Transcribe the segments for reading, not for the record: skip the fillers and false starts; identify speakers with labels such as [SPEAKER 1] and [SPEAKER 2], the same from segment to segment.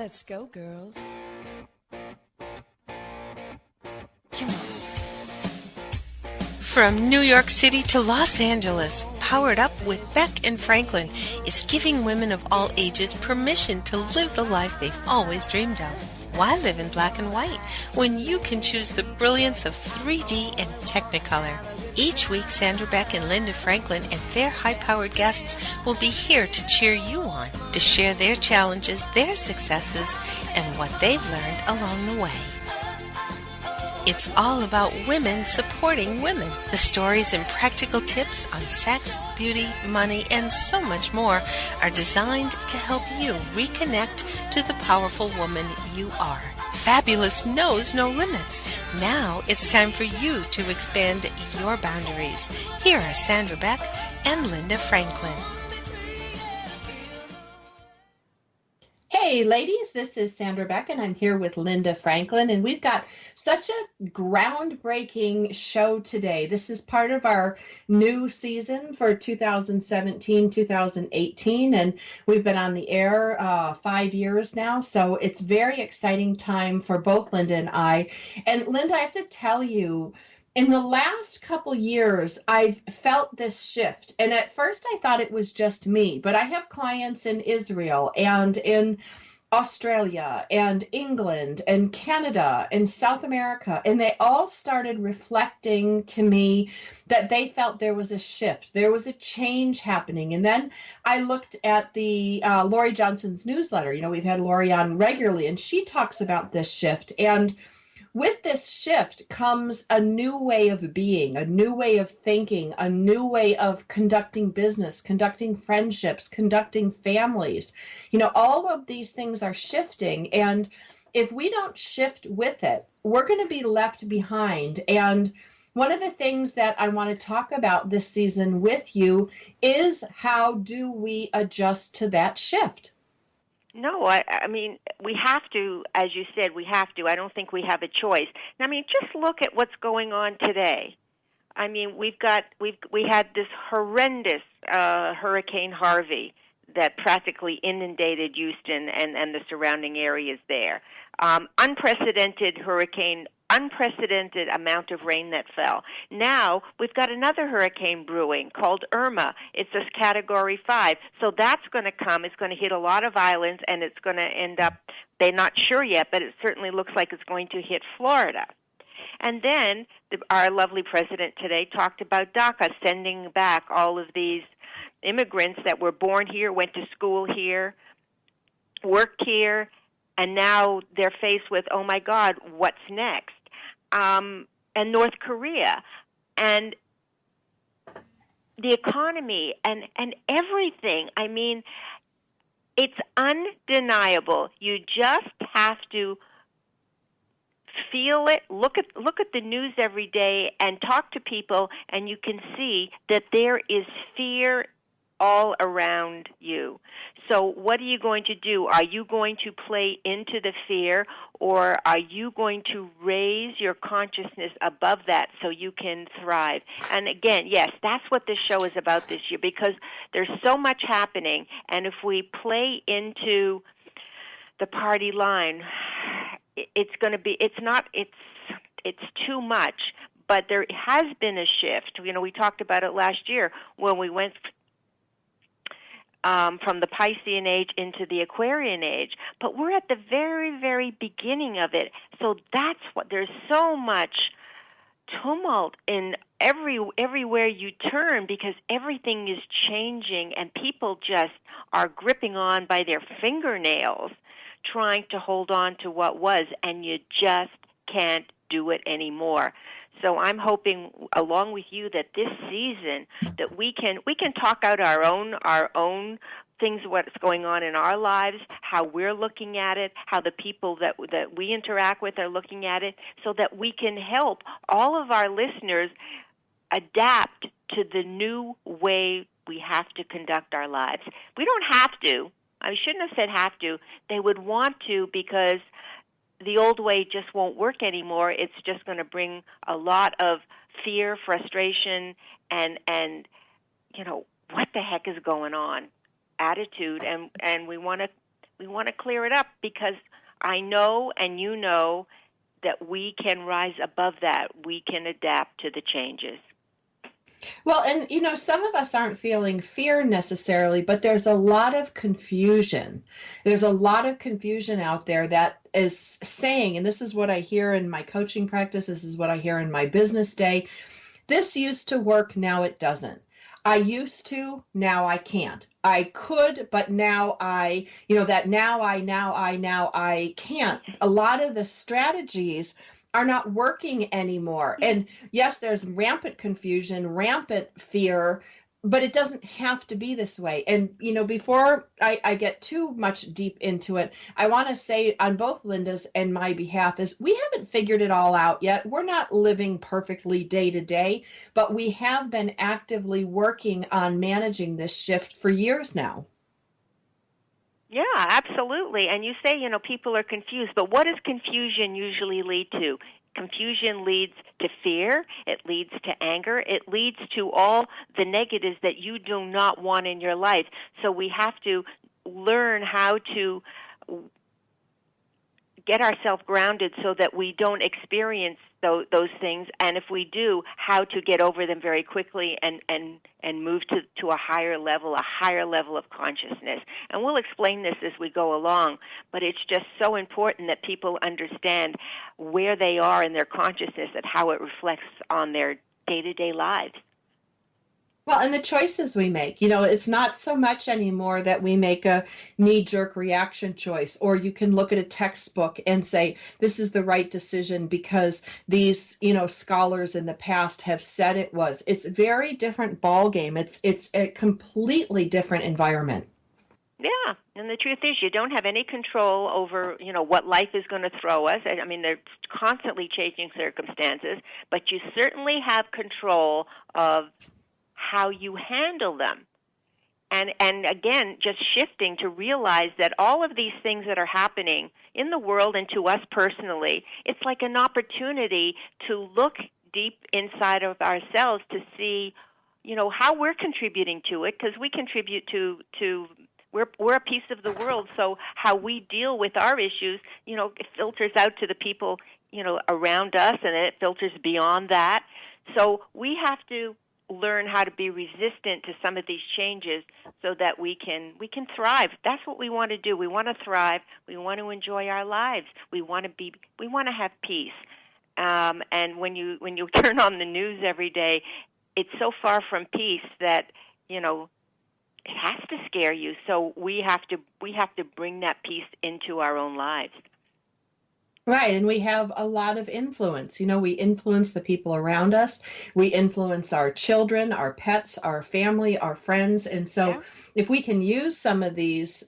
[SPEAKER 1] Let's go, girls. Come on.
[SPEAKER 2] From New York City to Los Angeles, Powered Up with Beck and Franklin is giving women of all ages permission to live the life they've always dreamed of. Why live in black and white when you can choose the brilliance of 3D and Technicolor? Each week, Sandra, Beck, and Linda Franklin and their high-powered guests will be here to cheer you on, to share their challenges, their successes, and what they've learned along the way. It's all about women supporting women. The stories and practical tips on sex, beauty, money, and so much more are designed to help you reconnect to the powerful woman you are. Fabulous knows no limits. Now it's time for you to expand your boundaries. Here are Sandra Beck and Linda Franklin.
[SPEAKER 3] Hey ladies, this is Sandra Beck and I'm here with Linda Franklin, and we've got such a groundbreaking show today. This is part of our new season for 2017-2018, and we've been on the air 5 years now, so it's very exciting time for both Linda and I. And Linda, I have to tell you, in the last couple years, I've felt this shift. And at first I thought it was just me, but I have clients in Israel and in Australia and England and Canada and South America, and they all started reflecting to me that they felt there was a shift, there was a change happening. And then I looked at the Lori Johnson's newsletter. You know, we've had Lori on regularly, and she talks about this shift. And with this shift comes a new way of being, a new way of thinking, a new way of conducting business, conducting friendships, conducting families. You know, all of these things are shifting. And if we don't shift with it, we're going to be left behind. And one of the things that I want to talk about this season with you is, how do we adjust to that shift?
[SPEAKER 4] No, I mean, we have to, as you said, we have to. I don't think we have a choice. I mean, just look at what's going on today. I mean, we had this horrendous Hurricane Harvey that practically inundated Houston and the surrounding areas there. Unprecedented amount of rain that fell. Now we've got another hurricane brewing called Irma. It's a Category 5. So that's going to come. It's going to hit a lot of islands, and it's going to end up, they're not sure yet, but it certainly looks like it's going to hit Florida. And then our lovely president today talked about DACA, sending back all of these immigrants that were born here, went to school here, worked here, and now they're faced with, oh my God, what's next? And North Korea, and the economy, and everything. I mean, it's undeniable. You just have to feel it. Look at the news every day and talk to people, and you can see that there is fear all around you. So what are you going to do? Are you going to play into the fear, or are you going to raise your consciousness above that so you can thrive? And again, yes, that's what this show is about this year, because there's so much happening, and if we play into the party line, it's too much. But there has been a shift. You know, we talked about it last year when we went from the Piscean age into the Aquarian age. But we're at the very, very beginning of it. So that's what, there's so much tumult in everywhere you turn, because everything is changing and people just are gripping on by their fingernails, trying to hold on to what was, and you just can't do it anymore. So I'm hoping, along with you, that this season that we can talk out our own things, what's going on in our lives, how we're looking at it, how the people that we interact with are looking at it, so that we can help all of our listeners adapt to the new way we have to conduct our lives. We don't have to. I shouldn't have said have to. They would want to, because the old way just won't work anymore. It's just going to bring a lot of fear, frustration, and you know, what the heck is going on attitude, and we want We want to clear it up because I know and you know that we can rise above that. We can adapt to the changes.
[SPEAKER 3] Well, and some of us aren't feeling fear necessarily, but there's a lot of confusion. There's a lot of confusion out there that is saying, and this is what I hear in my coaching practice, this is what I hear in my business day, this used to work, now it doesn't. I used to, now I can't. I could, but now I can't. A lot of the strategies are not working anymore. And yes, there's rampant confusion, rampant fear, but it doesn't have to be this way. And, before I get too much deep into it, I want to say on both Linda's and my behalf is we haven't figured it all out yet. We're not living perfectly day to day, but we have been actively working on managing this shift for years now.
[SPEAKER 4] Yeah, absolutely. And you say, people are confused, but what does confusion usually lead to? Confusion leads to fear, it leads to anger, it leads to all the negatives that you do not want in your life. So we have to learn how to get ourselves grounded so that we don't experience those things, and if we do, how to get over them very quickly and move to a higher level of consciousness. And we'll explain this as we go along, but it's just so important that people understand where they are in their consciousness and how it reflects on their day-to-day lives.
[SPEAKER 3] Well, and the choices we make, it's not so much anymore that we make a knee-jerk reaction choice, or you can look at a textbook and say, this is the right decision because these, scholars in the past have said it was. It's a very different ball game. It's a completely different environment.
[SPEAKER 4] Yeah, and the truth is you don't have any control over, what life is going to throw us. I mean, they're constantly changing circumstances, but you certainly have control of how you handle them. And again, just shifting to realize that all of these things that are happening in the world and to us personally, it's like an opportunity to look deep inside of ourselves to see, how we're contributing to it, because we contribute to we're a piece of the world, so how we deal with our issues, it filters out to the people, around us, and it filters beyond that. So we have to learn how to be resistant to some of these changes so that we can thrive. That's what we want to do. We want to thrive. We want to enjoy our lives. We want to have peace. And when you turn on the news every day, it's so far from peace that, it has to scare you. So we have to bring that peace into our own lives.
[SPEAKER 3] Right, and we have a lot of influence. We influence the people around us. We influence our children, our pets, our family, our friends. And so if we can use some of these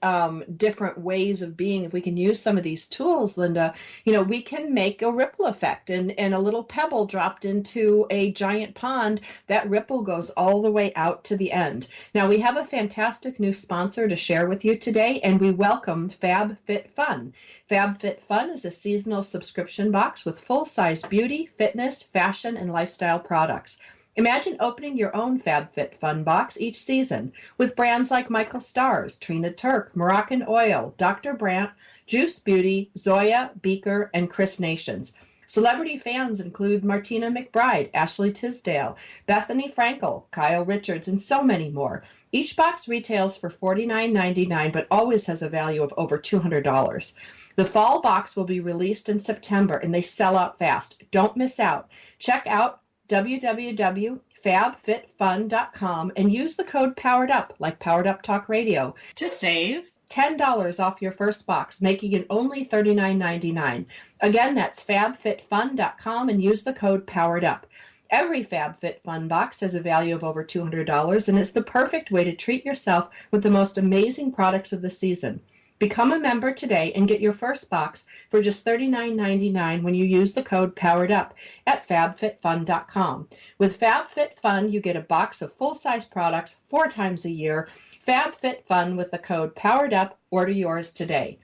[SPEAKER 3] different ways of being, if we can use some of these tools, Linda, we can make a ripple effect. And a little pebble dropped into a giant pond, that ripple goes all the way out to the end. Now, we have a fantastic new sponsor to share with you today, and we welcome FabFitFun. FabFitFun is a seasonal subscription box with full-size beauty, fitness, fashion, and lifestyle products. Imagine opening your own FabFitFun box each season with brands like Michael Stars, Trina Turk, Moroccan Oil, Dr. Brandt, Juice Beauty, Zoya, Beaker, and Chris Nations. Celebrity fans include Martina McBride, Ashley Tisdale, Bethany Frankel, Kyle Richards, and so many more. Each box retails for $49.99, but always has a value of over $200. The fall box will be released in September, and they sell out fast. Don't miss out. Check out www.fabfitfun.com and use the code POWEREDUP, like Powered Up Talk Radio,
[SPEAKER 1] To save
[SPEAKER 3] $10 off your first box, making it only $39.99. Again, that's fabfitfun.com and use the code POWEREDUP. Every FabFitFun box has a value of over $200, and it's the perfect way to treat yourself with the most amazing products of the season. Become a member today and get your first box for just $39.99 when you use the code POWEREDUP at fabfitfun.com. With FabFitFun, you get a box of full-size products 4 times a year. FabFitFun with the code POWEREDUP. Order yours today.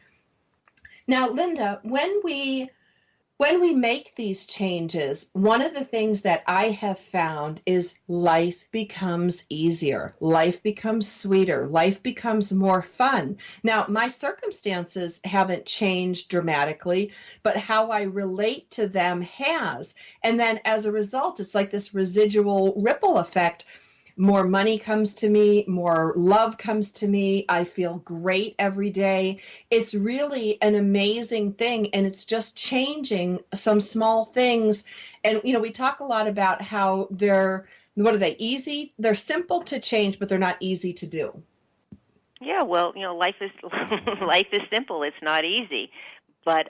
[SPEAKER 3] Now, Linda, when we when we make these changes, one of the things that I have found is life becomes easier. Life becomes sweeter. Life becomes more fun. Now, my circumstances haven't changed dramatically, but how I relate to them has. And then as a result, it's like this residual ripple effect. More money comes to me, more love comes to me. I feel great every day. It's really an amazing thing, and it's just changing some small things. And, we talk a lot about how what are they, easy? They're simple to change, but they're not easy to do.
[SPEAKER 4] Yeah, well, life is life is simple. It's not easy. But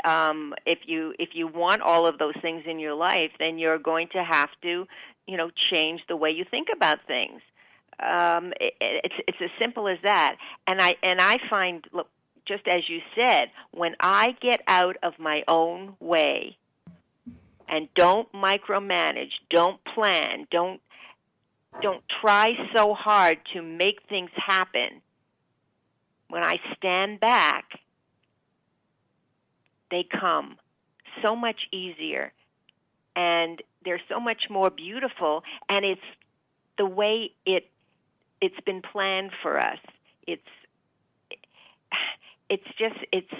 [SPEAKER 4] if you want all of those things in your life, then you're going to have to change the way you think about things. It's as simple as that. And I find, look, just as you said, when I get out of my own way and don't micromanage, don't plan, don't try so hard to make things happen, when I stand back, they come so much easier. And they're so much more beautiful, and it's the way it's been planned for us. It's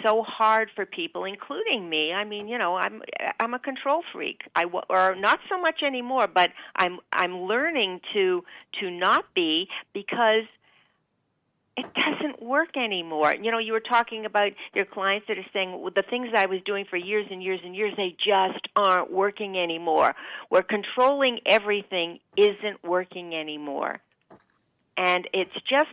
[SPEAKER 4] so hard for people, including me. I mean, I'm a control freak. Or not so much anymore, but I'm learning to not be, because it doesn't work anymore. You were talking about your clients that are saying, well, the things I was doing for years and years and years, they just aren't working anymore. Where controlling everything isn't working anymore. And it's just,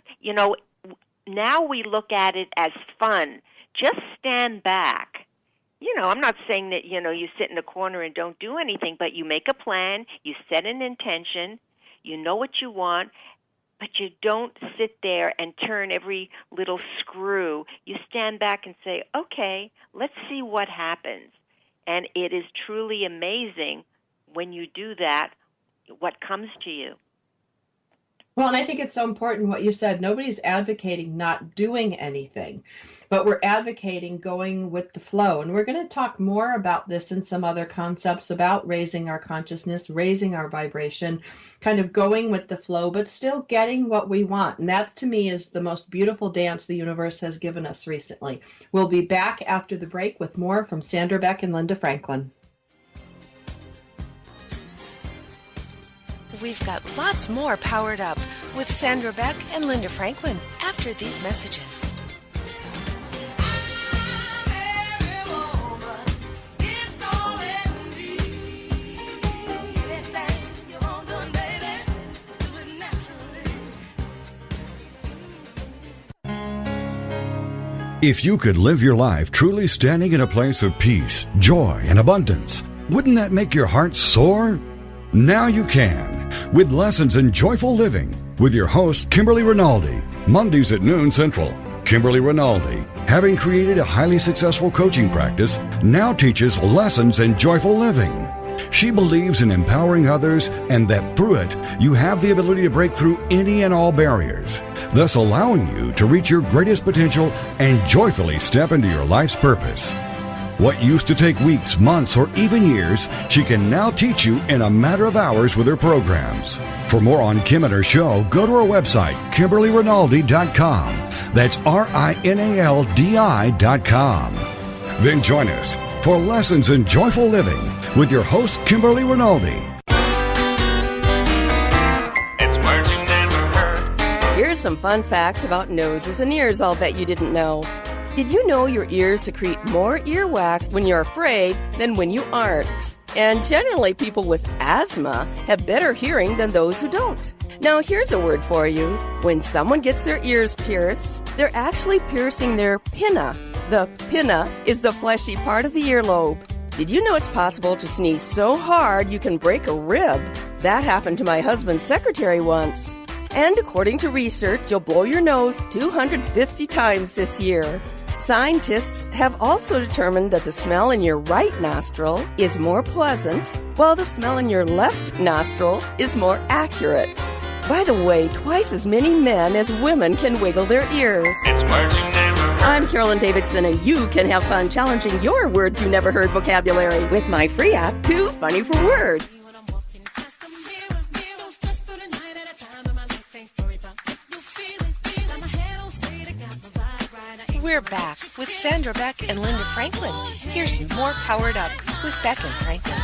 [SPEAKER 4] now we look at it as fun. Just stand back. I'm not saying that, you sit in a corner and don't do anything, but you make a plan, you set an intention, you know what you want, but you don't sit there and turn every little screw. You stand back and say, okay, let's see what happens. And it is truly amazing when you do that, what comes to you.
[SPEAKER 3] Well, and I think it's so important what you said. Nobody's advocating not doing anything, but we're advocating going with the flow. And we're going to talk more about this and some other concepts about raising our consciousness, raising our vibration, kind of going with the flow, but still getting what we want. And that, to me, is the most beautiful dance the universe has given us recently. We'll be back after the break with more from Sandra Beck and Linda Franklin.
[SPEAKER 2] We've got lots more Powered Up with Sandra Beck and Linda Franklin after these messages.
[SPEAKER 5] If you could live your life truly standing in a place of peace, joy, and abundance, wouldn't that make your heart soar? Now you can, with Lessons in Joyful Living, with your host, Kimberly Rinaldi, Mondays at noon Central. Kimberly Rinaldi, having created a highly successful coaching practice, now teaches Lessons in Joyful Living. She believes in empowering others and that through it, you have the ability to break through any and all barriers, thus allowing you to reach your greatest potential and joyfully step into your life's purpose. What used to take weeks, months, or even years, she can now teach you in a matter of hours with her programs. For more on Kim and her show, go to her website, KimberlyRinaldi.com. That's RINALDI.com. Then join us for Lessons in Joyful Living with your host, Kimberly Rinaldi.
[SPEAKER 6] It's words you never heard.
[SPEAKER 7] Here's some fun facts about noses and ears I'll bet you didn't know. Did you know your ears secrete more earwax when you're afraid than when you aren't? And generally, people with asthma have better hearing than those who don't. Now, here's a word for you. When someone gets their ears pierced, they're actually piercing their pinna. The pinna is the fleshy part of the earlobe. Did you know it's possible to sneeze so hard you can break a rib? That happened to my husband's secretary once. And according to research, you'll blow your nose 250 times this year. Scientists have also determined that the smell in your right nostril is more pleasant, while the smell in your left nostril is more accurate. By the way, twice as many men as women can wiggle their ears.
[SPEAKER 6] It's words you never heard.
[SPEAKER 7] I'm Carolyn Davidson, and you can have fun challenging your words you never heard vocabulary with my free app, Too Funny for Words.
[SPEAKER 2] We're back with Sandra, Beck, and Linda Franklin. Here's more Powered Up with Beck and Franklin.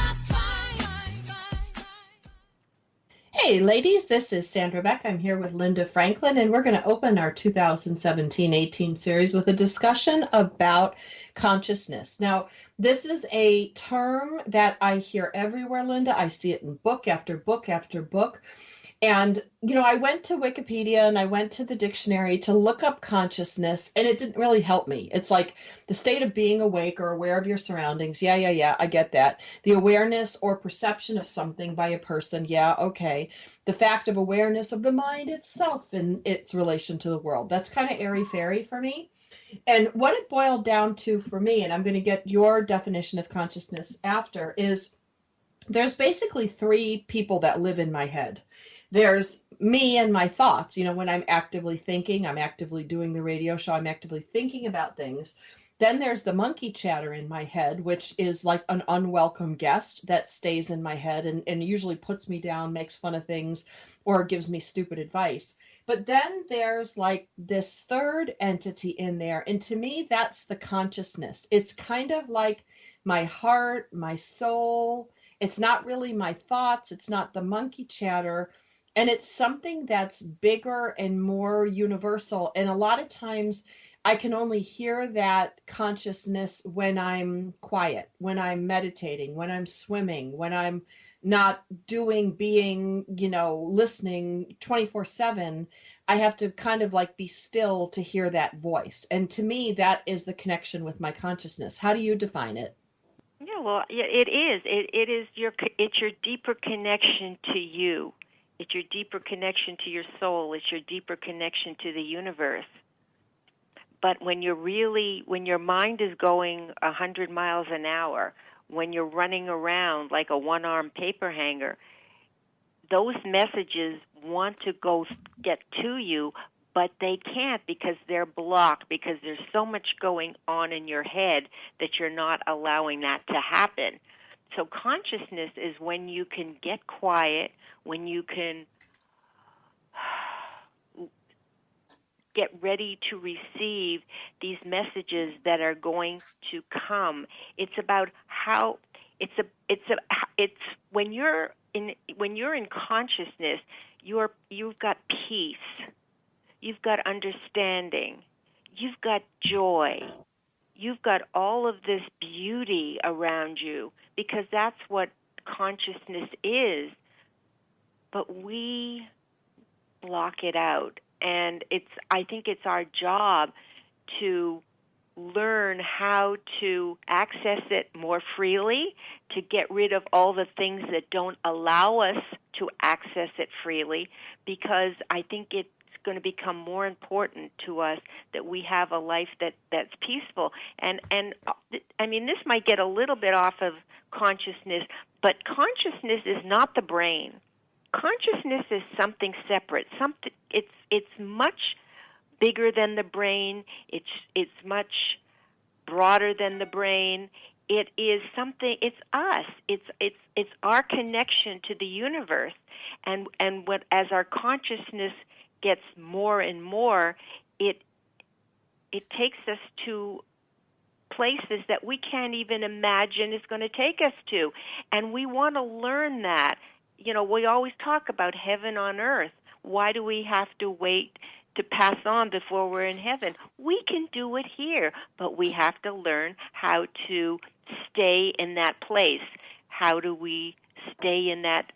[SPEAKER 3] Hey, ladies, this is Sandra Beck. I'm here with Linda Franklin, and we're going to open our 2017-18 series with a discussion about consciousness. Now, this is a term that I hear everywhere, Linda. I see it in book after book after book. And, I went to Wikipedia and I went to the dictionary to look up consciousness, and it didn't really help me. It's like the state of being awake or aware of your surroundings. Yeah, I get that. The awareness or perception of something by a person. Yeah, okay. The fact of awareness of the mind itself and its relation to the world. That's kind of airy-fairy for me. And what it boiled down to for me, and I'm going to get your definition of consciousness after, is there's basically three people that live in my head. There's me and my thoughts. When I'm actively thinking, I'm actively doing the radio show, I'm actively thinking about things. Then there's the monkey chatter in my head, which is like an unwelcome guest that stays in my head and usually puts me down, makes fun of things, or gives me stupid advice. But then there's like this third entity in there. And to me, that's the consciousness. It's kind of like my heart, my soul. It's not really my thoughts. It's not the monkey chatter. And it's something that's bigger and more universal. And a lot of times I can only hear that consciousness when I'm quiet, when I'm meditating, when I'm swimming, when I'm not being, listening 24/7. I have to kind of like be still to hear that voice. And to me, that is the connection with my consciousness. How do you define it?
[SPEAKER 4] Yeah, well, it is. It's your deeper connection to you. It's your deeper connection to your soul. It's your deeper connection to the universe. But when your mind is going 100 miles an hour, when you're running around like a one-armed paper hanger, those messages want to go get to you, but they can't because they're blocked, because there's so much going on in your head that you're not allowing that to happen. So consciousness is when you can get quiet, when you can get ready to receive these messages that are going to come. It's about how it's when you're in consciousness, you've got peace, you've got understanding, you've got joy. You've got all of this beauty around you because that's what consciousness is. But we block it out. And I think it's our job to learn how to access it more freely, to get rid of all the things that don't allow us to access it freely, because I think it's going to become more important to us that we have a life that's peaceful. And I mean, this might get a little bit off of consciousness, but consciousness is not the brain. Consciousness is something separate. It's much bigger than the brain. It's much broader than the brain. It is something. It's us. It's our connection to the universe. And as our consciousness gets more and more, it takes us to places that we can't even imagine it's going to take us to. And we want to learn that. We always talk about heaven on earth. Why do we have to wait to pass on before we're in heaven? We can do it here, but we have to learn how to stay in that place. How do we stay in that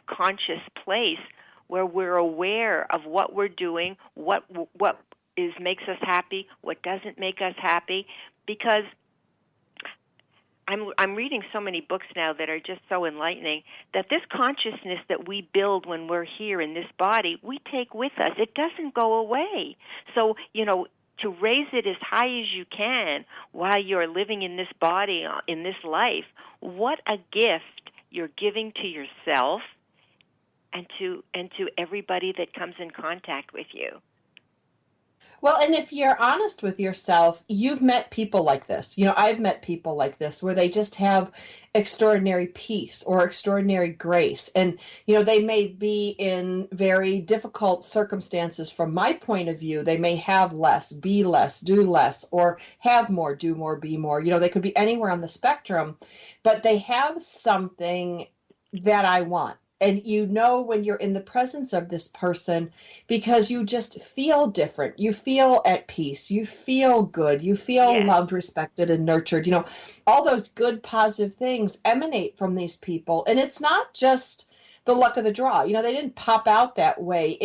[SPEAKER 4] conscious place where we're aware of what we're doing, what makes us happy, what doesn't make us happy? Because I'm reading so many books now that are just so enlightening, that this consciousness that we build when we're here in this body, we take with us. It doesn't go away. So, to raise it as high as you can while you're living in this body, in this life, what a gift you're giving to yourself and to everybody that comes in contact with you.
[SPEAKER 3] Well, and if you're honest with yourself, you've met people like this. I've met people like this where they just have extraordinary peace or extraordinary grace. And, they may be in very difficult circumstances from my point of view. They may have less, be less, do less, or have more, do more, be more. They could be anywhere on the spectrum, but they have something that I want. And when you're in the presence of this person, because you just feel different. You feel at peace. You feel good. You feel
[SPEAKER 4] Yes.
[SPEAKER 3] loved, respected, and nurtured. All those good, positive things emanate from these people. And it's not just the luck of the draw. They didn't pop out that way.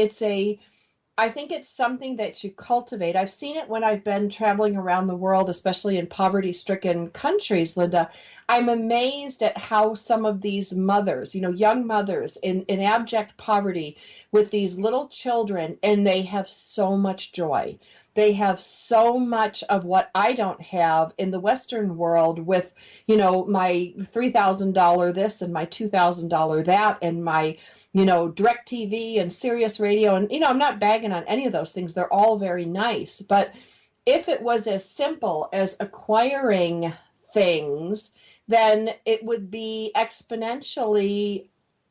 [SPEAKER 3] I think it's something that you cultivate. I've seen it when I've been traveling around the world, especially in poverty-stricken countries, Linda. I'm amazed at how some of these mothers, young mothers in abject poverty with these little children, and they have so much joy. They have so much of what I don't have in the Western world with, my $3,000 this and my $2,000 that and my Direct TV and Sirius Radio. And, I'm not bagging on any of those things. They're all very nice. But if it was as simple as acquiring things, then it would be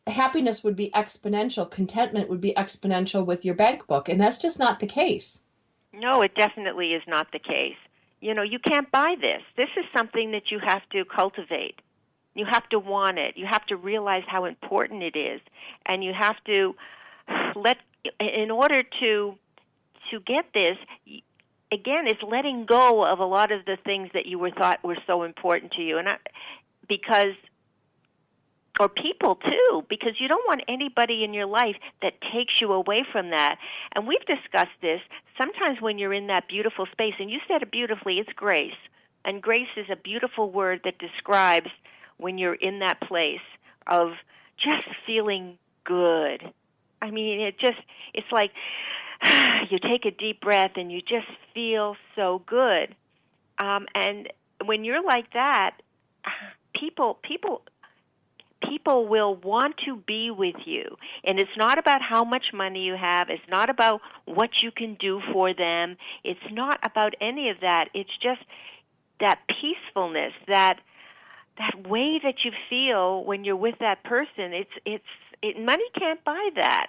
[SPEAKER 3] happiness would be exponential, contentment would be exponential with your bank book. And that's just not the case.
[SPEAKER 4] No, it definitely is not the case. You can't buy this. This is something that you have to cultivate. You have to want it. You have to realize how important it is. And you have to in order to get this, again, it's letting go of a lot of the things that you thought were so important to you. Or people too, because you don't want anybody in your life that takes you away from that. And we've discussed this. Sometimes when you're in that beautiful space, and you said it beautifully, it's grace. And grace is a beautiful word that describes when you're in that place of just feeling good. I mean, it's like you take a deep breath and you just feel so good. And when you're like that, people will want to be with you. And it's not about how much money you have. It's not about what you can do for them. It's not about any of that. It's just that peacefulness, that way that you feel when you're with that person. Money can't buy that.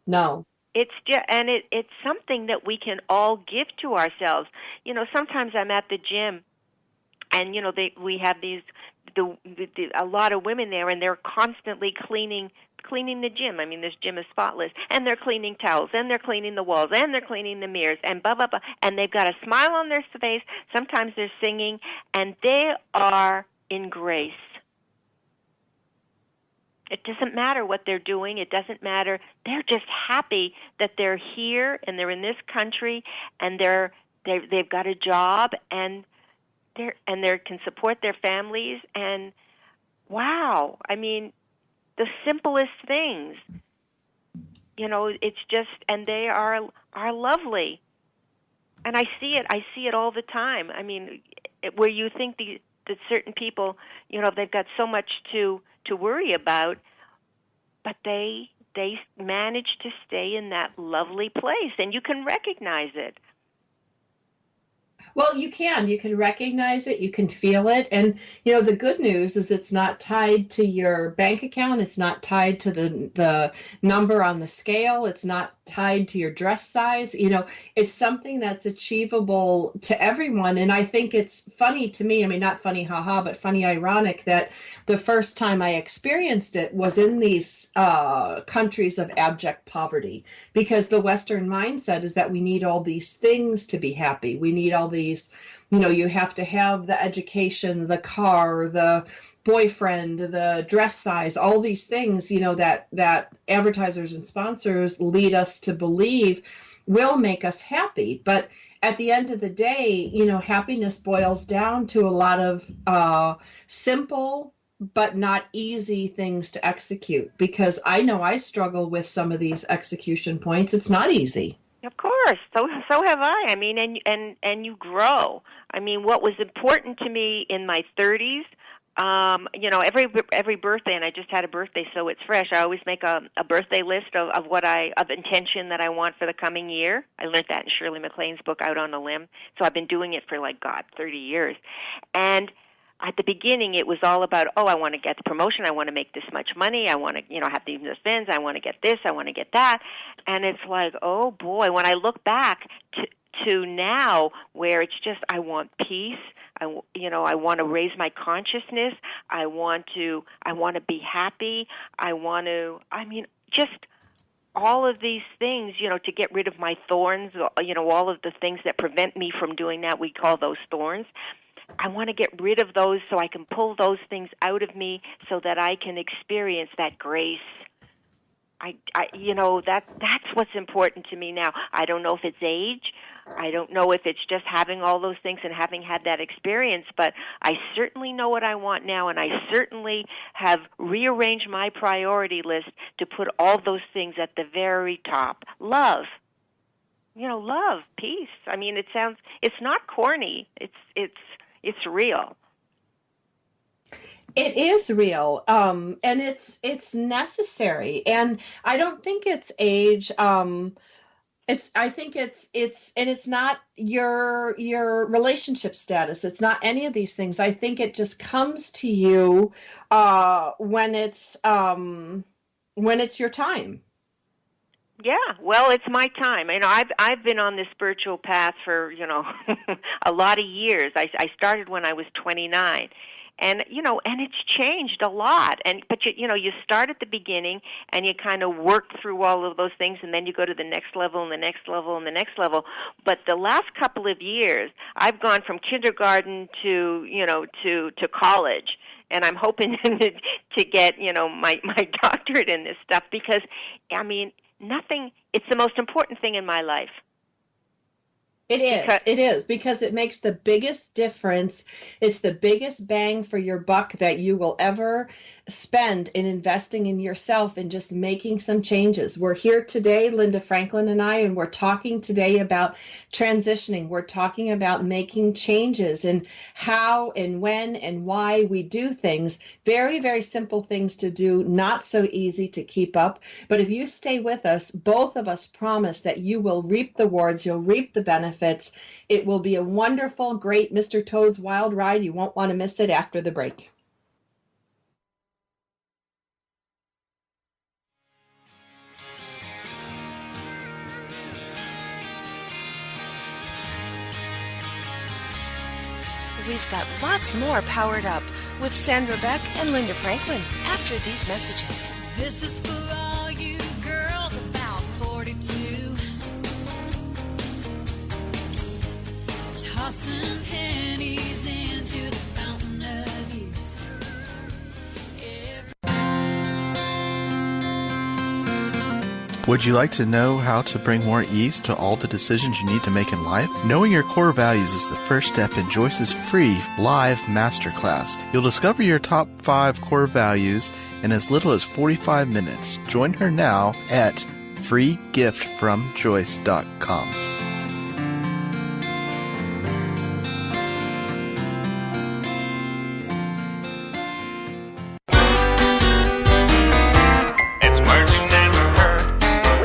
[SPEAKER 3] No.
[SPEAKER 4] It's just, and it's something that we can all give to ourselves. Sometimes I'm at the gym, and we have a lot of women there, and they're constantly cleaning the gym. I mean, this gym is spotless, and they're cleaning towels, and they're cleaning the walls, and they're cleaning the mirrors, and blah blah blah. And they've got a smile on their face. Sometimes they're singing, and they are in grace. It doesn't matter what they're doing. It doesn't matter. They're just happy that they're here and they're in this country, and they've got a job, and they can support their families. And wow, I mean, the simplest things. It's just, and they are lovely. And I see it all the time. I mean, where you think that certain people, they've got so much to worry about, but they manage to stay in that lovely place, and you can recognize it.
[SPEAKER 3] Well, you can recognize it, you can feel it. And, the good news is it's not tied to your bank account. It's not tied to the number on the scale. It's not tied to your dress size. It's something that's achievable to everyone. And I think it's funny to me, I mean, not funny, haha, but funny, ironic that the first time I experienced it was in these countries of abject poverty, because the Western mindset is that we need all these things to be happy. We need all these, you have to have the education, the car, the boyfriend, the dress size, all these things, that advertisers and sponsors lead us to believe will make us happy. But at the end of the day, happiness boils down to a lot of simple but not easy things to execute, because I know I struggle with some of these execution points. It's not easy.
[SPEAKER 4] Of course, so have I. I mean, and you grow. I mean, what was important to me in my 30s, every birthday, and I just had a birthday, so it's fresh. I always make a birthday list of intention that I want for the coming year. I learned that in Shirley MacLaine's book, Out on a Limb. So I've been doing it for 30 years. And at the beginning, it was all about, I want to get the promotion, I want to make this much money, I want to, have these events, I want to get this, I want to get that. And it's like, oh boy, when I look back to now, where it's just, I want peace, I want to raise my consciousness, I want to be happy, just all of these things, to get rid of my thorns, all of the things that prevent me from doing that, we call those thorns. I want to get rid of those so I can pull those things out of me so that I can experience that grace. That's what's important to me now. I don't know if it's age. I don't know if it's just having all those things and having had that experience, but I certainly know what I want now, and I certainly have rearranged my priority list to put all those things at the very top. Love. Love, peace. It's not corny. It's real.
[SPEAKER 3] It is real, and it's necessary. And I don't think it's age. I think it's not your relationship status. It's not any of these things. I think it just comes to you when it's your time.
[SPEAKER 4] Yeah, well, it's my time. I've been on this spiritual path for, a lot of years. I started when I was 29. And it's changed a lot. But you start at the beginning and you kind of work through all of those things, and then you go to the next level and the next level and the next level. But the last couple of years, I've gone from kindergarten to college. And I'm hoping to get, my doctorate in this stuff because, it's the most important thing in my life.
[SPEAKER 3] It is, because it makes the biggest difference. It's the biggest bang for your buck that you will ever spend in investing in yourself and just making some changes. We're here today, Linda Franklin and I, and we're talking today about transitioning. We're talking about making changes and how and when and why we do things. Very, very simple things to do, not so easy to keep up. But if you stay with us, both of us promise that you will reap the rewards, you'll reap the benefits. It will be a wonderful, great Mr. Toad's Wild Ride. You won't want to miss it after the break.
[SPEAKER 2] We've got lots more Powered Up with Sandra Beck and Linda Franklin after these messages.
[SPEAKER 1] This is for all you girls about 42. Tossing pennies into the fountain of youth.
[SPEAKER 8] Would you like to know how to bring more ease to all the decisions you need to make in life? Knowing your core values is the first step in Joyce's free live masterclass. You'll discover your top 5 core values in as little as 45 minutes. Join her now at freegiftfromjoyce.com.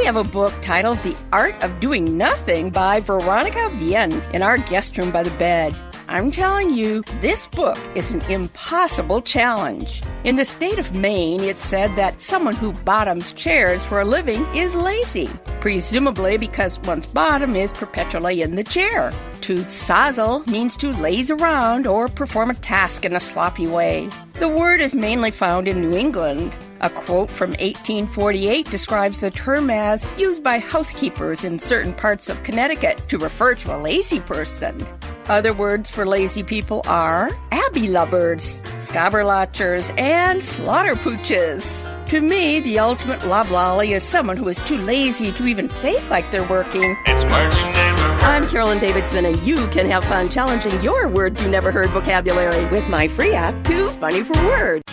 [SPEAKER 7] A book titled The Art of Doing Nothing by Veronica Bien in our guest room by the bed. I'm telling you, this book is an impossible challenge. In the state of Maine, it's said that someone who bottoms chairs for a living is lazy, presumably because one's bottom is perpetually in the chair. To sozzle means to laze around or perform a task in a sloppy way. The word is mainly found in New England. A quote from 1848 describes the term as used by housekeepers in certain parts of Connecticut to refer to a lazy person. Other words for lazy people are abbey-lubbers, scabberlatchers, and slaughter-pooches. To me, the ultimate loblolly is someone who is too lazy to even fake like they're working.
[SPEAKER 6] It's words you never heard.
[SPEAKER 7] I'm Carolyn Davidson, and you can have fun challenging your words you never heard vocabulary with my free app, Too Funny for Words.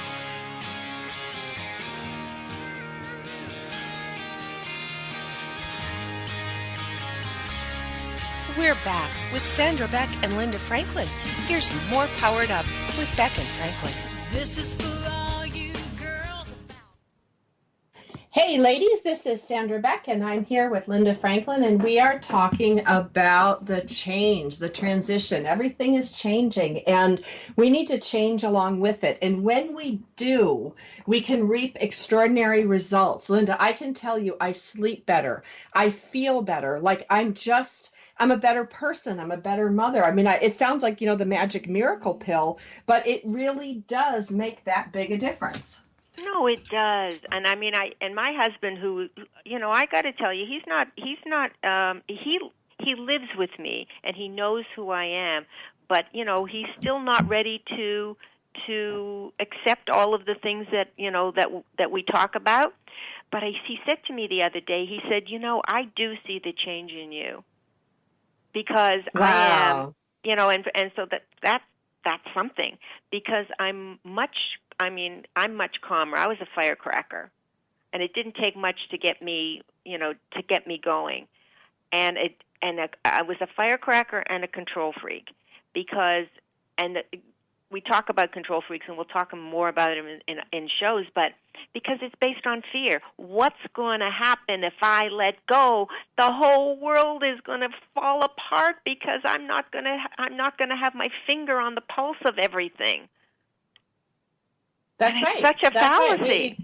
[SPEAKER 2] We're back with Sandra Beck and Linda Franklin. Here's some more Powered Up with Beck and Franklin.
[SPEAKER 1] This is for all you girls.
[SPEAKER 3] Hey, ladies, this is Sandra Beck, and I'm here with Linda Franklin, and we are talking about the change, the transition. Everything is changing, and we need to change along with it. And when we do, we can reap extraordinary results. Linda, I can tell you, I sleep better. I feel better. Like I'm a better person. I'm a better mother. I mean, it sounds like, the magic miracle pill, but it really does make that big a difference.
[SPEAKER 4] No, it does. And I mean, and my husband, who, I got to tell you, he lives with me and he knows who I am, but, he's still not ready to accept all of the things that, that we talk about. But he said to me the other day, he said, I do see the change in you because
[SPEAKER 3] Wow.
[SPEAKER 4] I am, and so that's something because I'm much calmer. I was a firecracker, and it didn't take much to get me, going. And I was a firecracker and a control freak we talk about control freaks, and we'll talk more about it in shows, but because it's based on fear. What's going to happen if I let go? The whole world is going to fall apart because I'm not going to have my finger on the pulse of everything.
[SPEAKER 3] That's right.
[SPEAKER 4] Such a
[SPEAKER 3] That's
[SPEAKER 4] fallacy.
[SPEAKER 3] Right.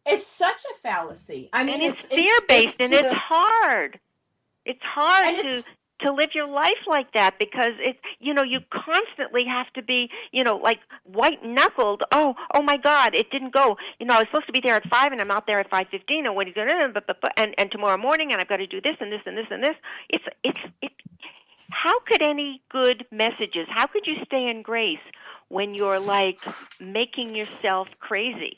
[SPEAKER 3] It's such a fallacy. I mean,
[SPEAKER 4] and it's fear-based, and it's hard. It's hard to live your life like that because you constantly have to be, like white-knuckled. Oh my God, it didn't go. I was supposed to be there at 5 and I'm out there at 5:15 and what are you going to do? And tomorrow morning and I've got to do this and this and this and this. It's how could any good messages, how could you stay in grace when you're like making yourself crazy?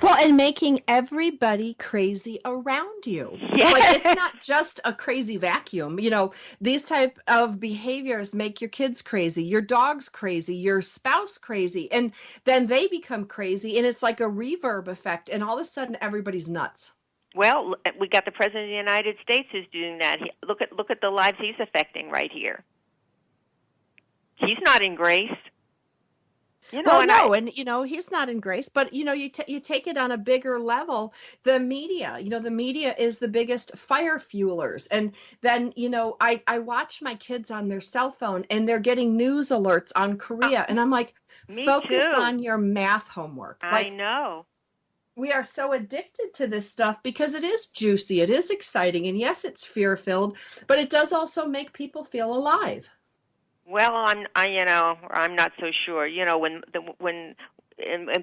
[SPEAKER 3] Well, and making everybody crazy around you.
[SPEAKER 4] Yeah.
[SPEAKER 3] Like, it's not just a crazy vacuum. These type of behaviors make your kids crazy, your dog's crazy, your spouse crazy, and then they become crazy, and it's like a reverb effect, and all of a sudden everybody's nuts.
[SPEAKER 4] Well, we got the President of the United States who's doing that. Look at the lives he's affecting right here. He's not in grace.
[SPEAKER 3] He's not in grace, but you take it on a bigger level. The media, the media is the biggest fire fuelers, and then I watch my kids on their cell phone, and they're getting news alerts on Korea, and I'm like, focus on your math homework.
[SPEAKER 4] I know.
[SPEAKER 3] We are so addicted to this stuff because it is juicy, it is exciting, and yes, it's fear-filled, but it does also make people feel alive.
[SPEAKER 4] Well, I'm not so sure. When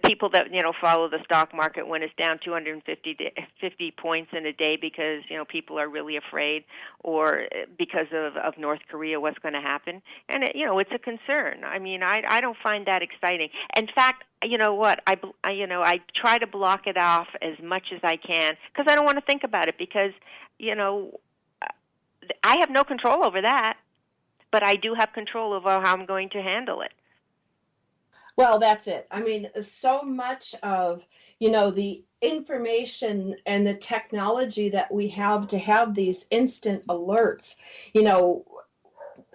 [SPEAKER 4] people that follow the stock market, when it's down 250 points in a day because people are really afraid, or because of North Korea, what's going to happen, and it's a concern. I mean, I don't find that exciting. In fact, you know what? I try to block it off as much as I can because I don't want to think about it because I have no control over that. But I do have control over how I'm going to handle it.
[SPEAKER 3] Well, that's it. I mean, so much of, the information and the technology that we have to have these instant alerts,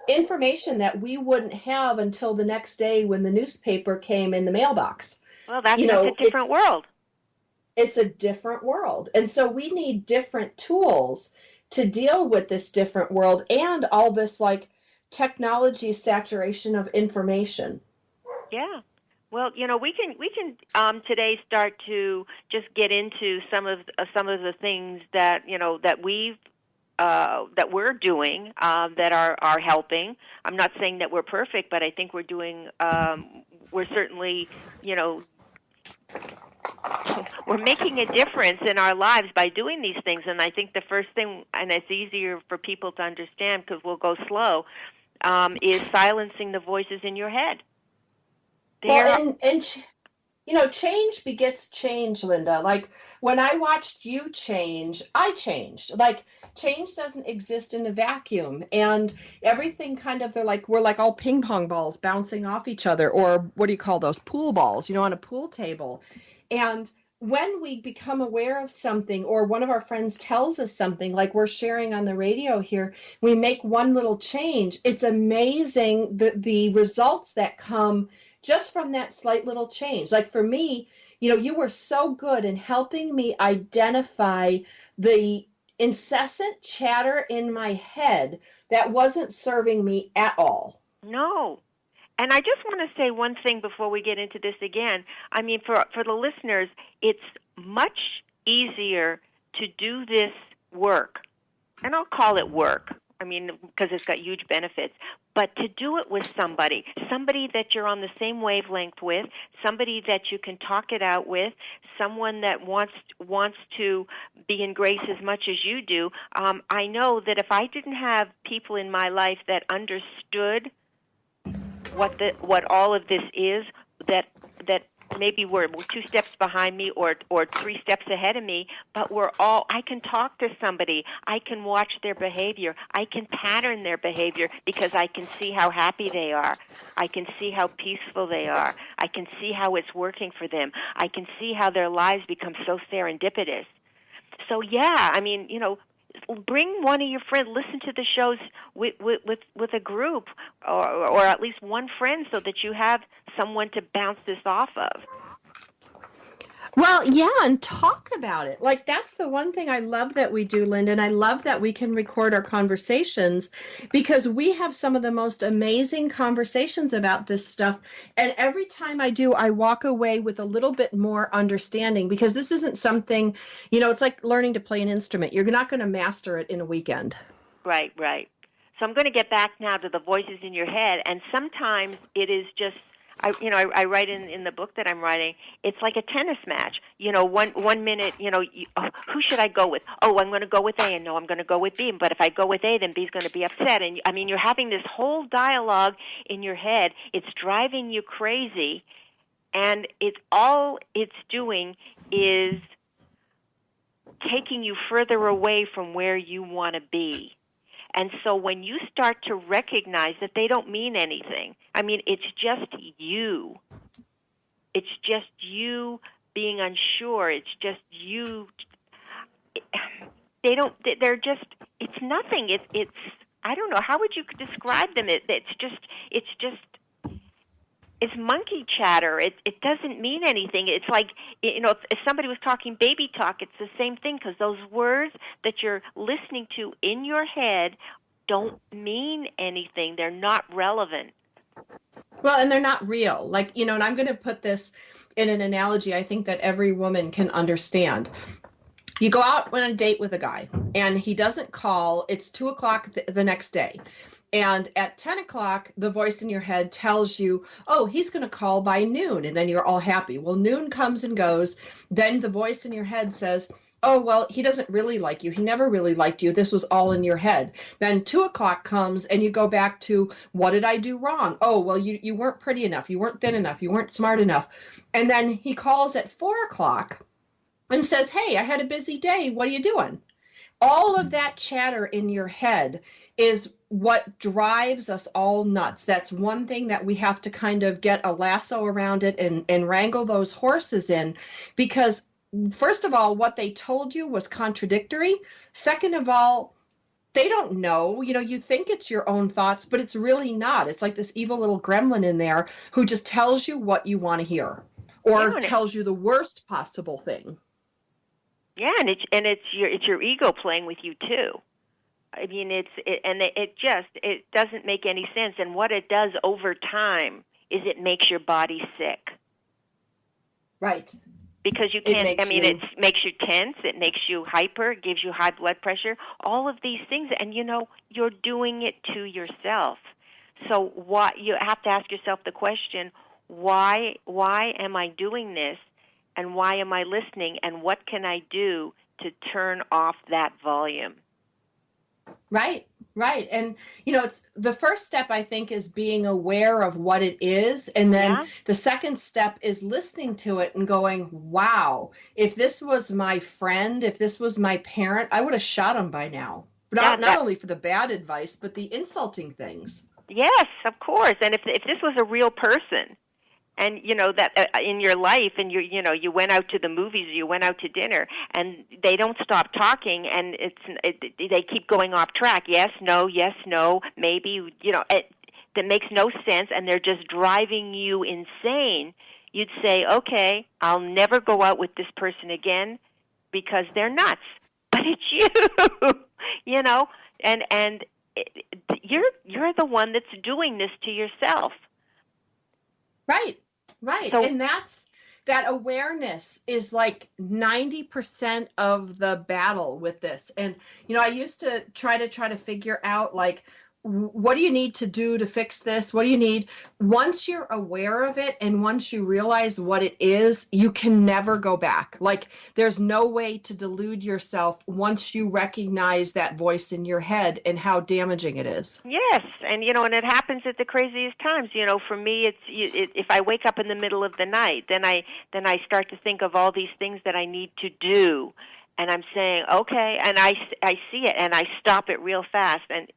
[SPEAKER 3] information that we wouldn't have until the next day when the newspaper came in the mailbox.
[SPEAKER 4] Well, that's a different world.
[SPEAKER 3] It's a different world. And so we need different tools to deal with this different world and all this, technology saturation of information.
[SPEAKER 4] Yeah. Well, we can today start to just get into some of the things that that we're doing that are helping. I'm not saying that we're perfect, but I think we're doing. We're certainly we're making a difference in our lives by doing these things. And I think the first thing, and it's easier for people to understand because we'll go slow, is silencing the voices in your head.
[SPEAKER 3] Change begets change, Linda. Like, when I watched you change, I changed. Like, change doesn't exist in a vacuum. And everything we're like all ping pong balls bouncing off each other, or what do you call those, pool balls, on a pool table. And when we become aware of something, or one of our friends tells us something, like we're sharing on the radio here, we make one little change. It's amazing the results that come just from that slight little change. Like for me, you were so good in helping me identify the incessant chatter in my head that wasn't serving me at all.
[SPEAKER 4] No. And I just want to say one thing before we get into this again. I mean, for the listeners, it's much easier to do this work, and I'll call it work, I mean, because it's got huge benefits, but to do it with somebody that you're on the same wavelength with, somebody that you can talk it out with, someone that wants to be in grace as much as you do. I know that if I didn't have people in my life that understood what all of this is, that maybe we're 2 steps behind me or 3 steps ahead of me, but I can talk to somebody. I can watch their behavior. I can pattern their behavior because I can see how happy they are. I can see how peaceful they are. I can see how it's working for them. I can see how their lives become so serendipitous. So yeah, I mean, bring one of your friends, listen to the shows with a group or at least one friend so that you have someone to bounce this off of.
[SPEAKER 3] Well, yeah, and talk about it. Like, that's the one thing I love that we do, Linda, and I love that we can record our conversations because we have some of the most amazing conversations about this stuff. And every time I do, I walk away with a little bit more understanding because this isn't something, it's like learning to play an instrument. You're not going to master it in a weekend.
[SPEAKER 4] Right. So I'm going to get back now to the voices in your head, and sometimes it is just, I write in the book that I'm writing, it's like a tennis match. 1 minute, who should I go with? Oh, I'm going to go with A, and no, I'm going to go with B. But if I go with A, then B's going to be upset. And I mean, you're having this whole dialogue in your head. It's driving you crazy, and all it's doing is taking you further away from where you want to be. And so when you start to recognize that they don't mean anything, I mean, it's just you. It's just you being unsure. It's just you. They're just, it's nothing. It's I don't know. How would you describe them? It's monkey chatter. It doesn't mean anything. It's like, if somebody was talking baby talk, it's the same thing because those words that you're listening to in your head don't mean anything. They're not relevant.
[SPEAKER 3] Well, and they're not real. Like, and I'm going to put this in an analogy I think that every woman can understand. You go out on a date with a guy and he doesn't call. It's 2:00 the next day. And at 10 o'clock, the voice in your head tells you, oh, he's going to call by noon. And then you're all happy. Well, noon comes and goes. Then the voice in your head says, oh, well, he doesn't really like you. He never really liked you. This was all in your head. Then 2 o'clock comes and you go back to, what did I do wrong? Oh, well, you weren't pretty enough. You weren't thin enough. You weren't smart enough. And then he calls at 4 o'clock and says, hey, I had a busy day. What are you doing? All of that chatter in your head is what drives us all nuts. That's one thing that we have to kind of get a lasso around it and wrangle those horses in, because first of all, what they told you was contradictory. Second of all, they don't know. You think it's your own thoughts, but it's really not. It's like this evil little gremlin in there who just tells you what you want to hear or tells you the worst possible thing.
[SPEAKER 4] Yeah, and it's your ego playing with you too. I mean, it doesn't make any sense. And what it does over time is it makes your body sick.
[SPEAKER 3] Right.
[SPEAKER 4] Because you can't. It makes you tense. It makes you hyper. It gives you high blood pressure. All of these things, and you're doing it to yourself. So you have to ask yourself the question: Why am I doing this? And why am I listening? And what can I do to turn off that volume?
[SPEAKER 3] Right. And, it's the first step, I think, is being aware of what it is. And then the second step is listening to it and going, wow, if this was my friend, if this was my parent, I would have shot him by now. Not only for the bad advice, but the insulting things.
[SPEAKER 4] Yes, of course. And if this was a real person, and that in your life, and you went out to the movies, or you went out to dinner, and they don't stop talking, and they keep going off track. Yes, no, maybe. that makes no sense and they're just driving you insane, you'd say, okay, I'll never go out with this person again because they're nuts. But it's you, you know, and you're the one that's doing this to yourself.
[SPEAKER 3] Right.
[SPEAKER 4] So,
[SPEAKER 3] And that awareness is like 90% of the battle with this. And, you know, I used to try to figure out, like, what do you need to do to fix this? What do you need? Once you're aware of it and once you realize what it is, you can never go back. Like, there's no way to delude yourself once you recognize that voice in your head and how damaging it is.
[SPEAKER 4] yes, and you know, and it happens at the craziest times. You know, for me, if I wake up in the middle of the night, then I start to think of all these things that I need to do. And I'm saying, okay, and I see it, and I stop it real fast. And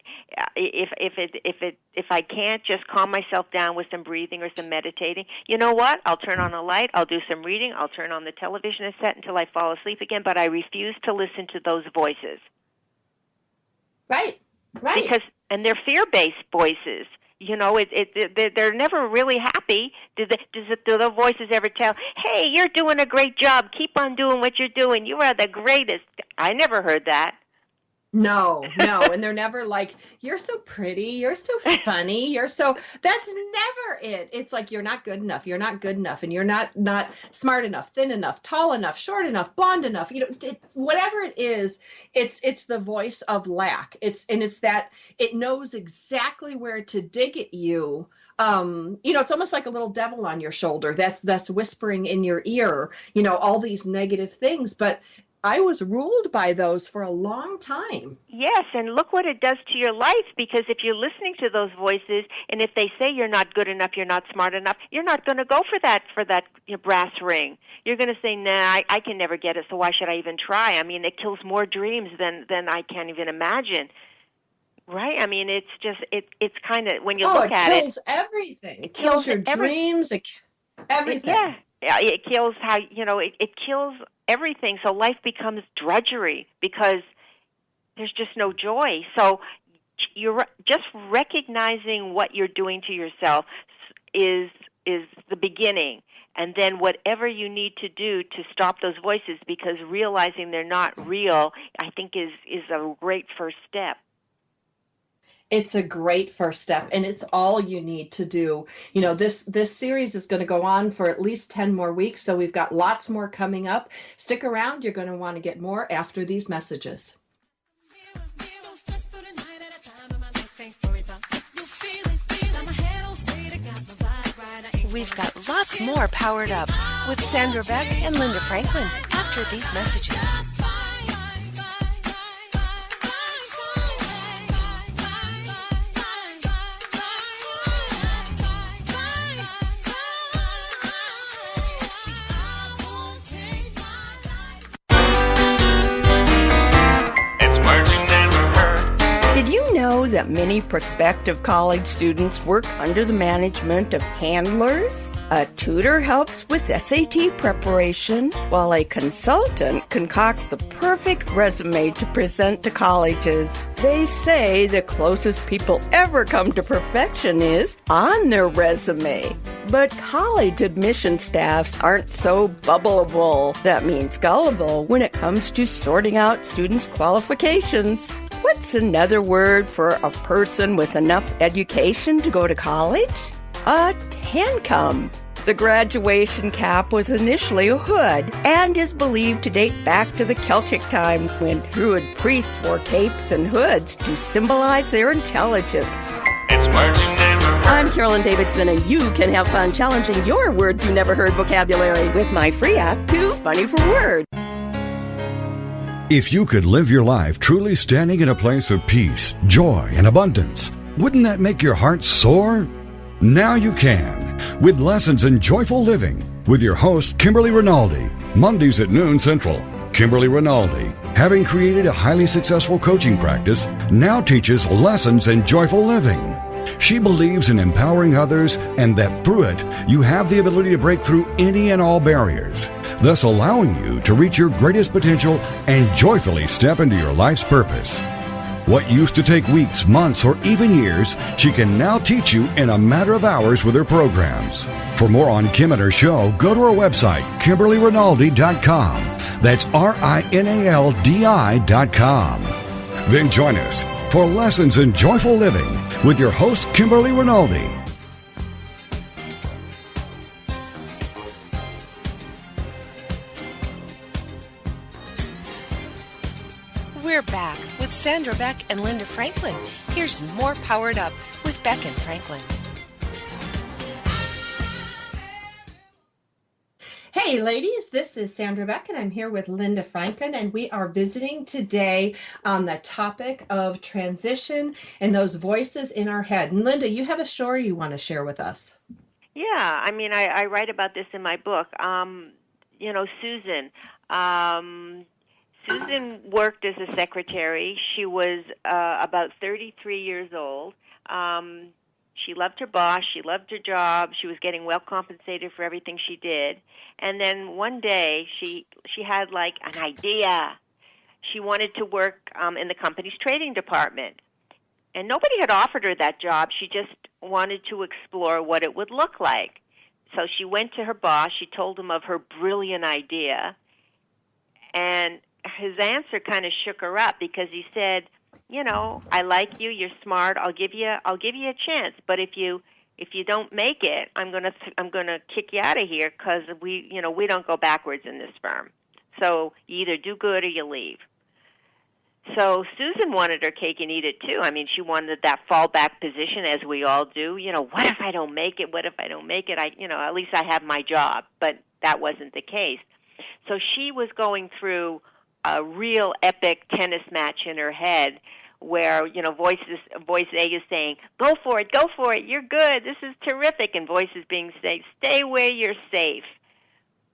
[SPEAKER 4] if I can't just calm myself down with some breathing or some meditating, you know what? I'll turn on a light. I'll do some reading. I'll turn on the television set until I fall asleep again. But I refuse to listen to those voices.
[SPEAKER 3] Right.
[SPEAKER 4] And they're fear-based voices. You know, they're never really happy. Do the voices ever tell, hey, you're doing a great job, keep on doing what you're doing, you are the greatest? I never heard that.
[SPEAKER 3] No, and they're never like, you're so pretty, you're so funny, that's never it. It's like, you're not good enough, and you're not smart enough, thin enough, tall enough, short enough, blonde enough, you know, whatever it is, it's the voice of lack. It's that it knows exactly where to dig at you. You know, it's almost like a little devil on your shoulder that's whispering in your ear, you know, all these negative things. But I was ruled by those for a long time.
[SPEAKER 4] Yes, and look what it does to your life, because if you're listening to those voices, and if they say you're not good enough, you're not smart enough, you're not going to go for that brass ring. You're going to say, nah, I can never get it, so why should I even try? I mean, it kills more dreams than I can't even imagine. Right? I mean, it's just, it's kind of, when you look at it.
[SPEAKER 3] It kills everything. It kills your dreams, everything.
[SPEAKER 4] Yeah, it kills how, you know, it kills everything. So life becomes drudgery because there's just no joy. So you're just recognizing what you're doing to yourself is the beginning. And then whatever you need to do to stop those voices, because realizing they're not real, I think is a great first step.
[SPEAKER 3] It's a great first step, and it's all you need to do. You know, this series is going to go on for at least 10 more weeks, so we've got lots more coming up. Stick around. You're going to want to get more after these messages.
[SPEAKER 2] We've got lots more Powered Up with Sandra Beck and Linda Franklin after these messages.
[SPEAKER 7] Did you know that many prospective college students work under the management of handlers? A tutor helps with SAT preparation, while a consultant concocts the perfect resume to present to colleges. They say the closest people ever come to perfection is on their resume. But college admission staffs aren't so bubbleable, that means gullible, when it comes to sorting out students' qualifications. What's another word for a person with enough education to go to college? A tancum. The graduation cap was initially a hood and is believed to date back to the Celtic times when Druid priests wore capes and hoods to symbolize their intelligence.
[SPEAKER 6] It's words you never heard.
[SPEAKER 7] I'm Carolyn Davidson, and you can have fun challenging your words you never heard vocabulary with my free app, Too Funny for Words.
[SPEAKER 5] If you could live your life truly standing in a place of peace, joy, and abundance, wouldn't that make your heart soar? Now you can, with Lessons in Joyful Living, with your host, Kimberly Rinaldi, Mondays at noon Central. Kimberly Rinaldi, having created a highly successful coaching practice, now teaches Lessons in Joyful Living. She believes in empowering others and that through it, you have the ability to break through any and all barriers, thus allowing you to reach your greatest potential and joyfully step into your life's purpose. What used to take weeks, months, or even years, she can now teach you in a matter of hours with her programs. For more on Kim and her show, go to her website, KimberlyRinaldi.com. That's RINALDI.com. Then join us for Lessons in Joyful Living with your host, Kimberly Rinaldi.
[SPEAKER 2] We're back with Sandra Beck and Linda Franklin. Here's more Powered Up with Beck and Franklin.
[SPEAKER 3] Hey ladies, this is Sandra Beck and I'm here with Linda Franklin, and we are visiting today on the topic of transition and those voices in our head. And Linda, you have a story you want to share with us.
[SPEAKER 4] Yeah, I mean, I write about this in my book. Susan. Susan worked as a secretary. She was about 33 years old. She loved her boss. She loved her job. She was getting well compensated for everything she did. And then one day, she had like an idea. She wanted to work in the company's trading department. And nobody had offered her that job. She just wanted to explore what it would look like. So she went to her boss. She told him of her brilliant idea. And his answer kind of shook her up because he said, I like you. You're smart. I'll give you a chance. But if you don't make it, I'm gonna kick you out of here because we don't go backwards in this firm. So you either do good or you leave. So Susan wanted her cake and eat it too. I mean, she wanted that fallback position, as we all do. What if I don't make it? What if I don't make it? At least I have my job. But that wasn't the case. So she was going through a real epic tennis match in her head where, voice A is saying, go for it, you're good, this is terrific, and voices being saying, stay where you're safe.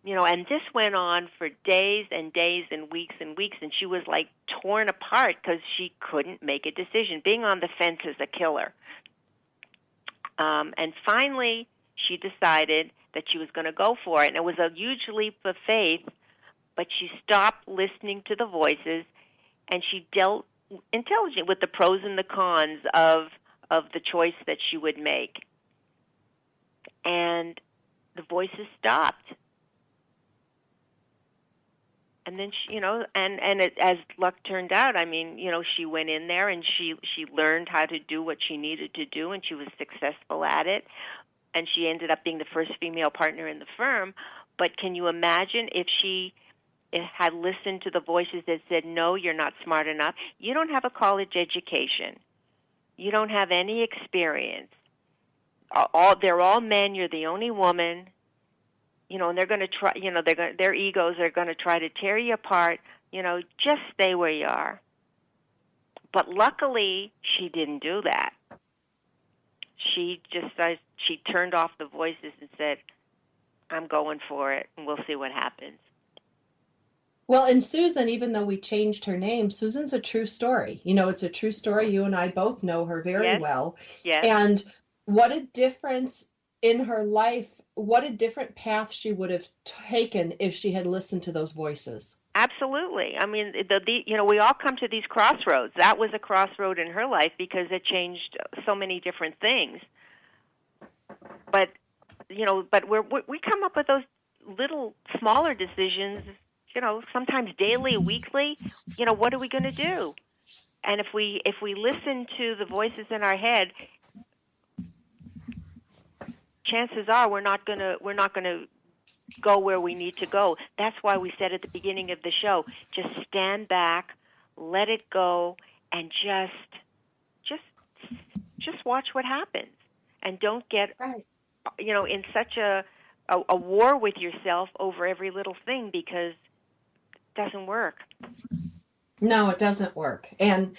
[SPEAKER 4] And this went on for days and days and weeks, and she was like torn apart because she couldn't make a decision. Being on the fence is a killer. And finally, she decided that she was going to go for it, and it was a huge leap of faith, but she stopped listening to the voices, and she dealt intelligently with the pros and the cons of the choice that she would make. And the voices stopped. And then as luck turned out, she went in there and she learned how to do what she needed to do, and she was successful at it. And she ended up being the first female partner in the firm. But can you imagine if she had listened to the voices that said, no, you're not smart enough. You don't have a college education. You don't have any experience. They're all men. You're the only woman. And they're going to try, their egos are going to try to tear you apart. Just stay where you are. But luckily, she didn't do that. She turned off the voices and said, I'm going for it, and we'll see what happens.
[SPEAKER 3] Well, and Susan, even though we changed her name, Susan's a true story. It's a true story. You and I both know her very well.
[SPEAKER 4] Yes.
[SPEAKER 3] And what a difference in her life, what a different path she would have taken if she had listened to those voices.
[SPEAKER 4] Absolutely. I mean, we all come to these crossroads. That was a crossroad in her life because it changed so many different things. But we come up with those little smaller decisions, sometimes daily, weekly. What are we going to do? And if we listen to the voices in our head, chances are we're not going to go where we need to go. That's why we said at the beginning of the show, just stand back, let it go, and just watch what happens, and don't get in such a war with yourself over every little thing, because it doesn't work.
[SPEAKER 3] No, it doesn't work. And